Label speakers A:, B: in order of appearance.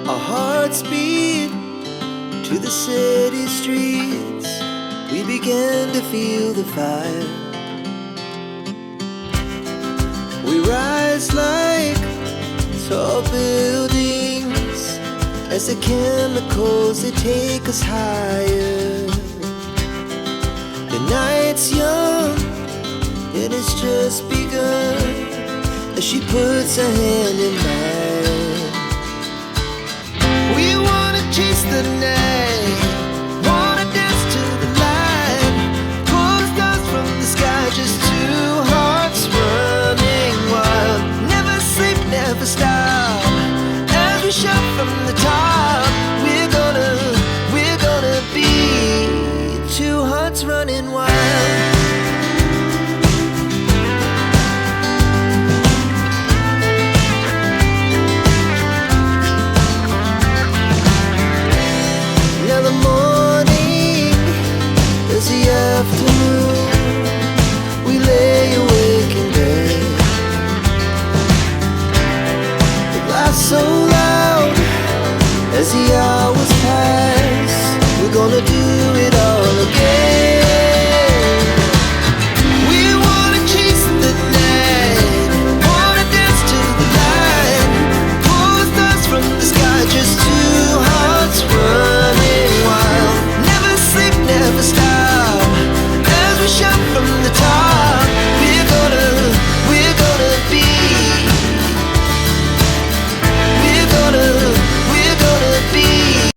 A: Our hearts beat to the city streets. We began to feel the fire. We rise like tall buildings as the chemicals, they take us higher. The night's young, it has just begun as she puts her hand in mine.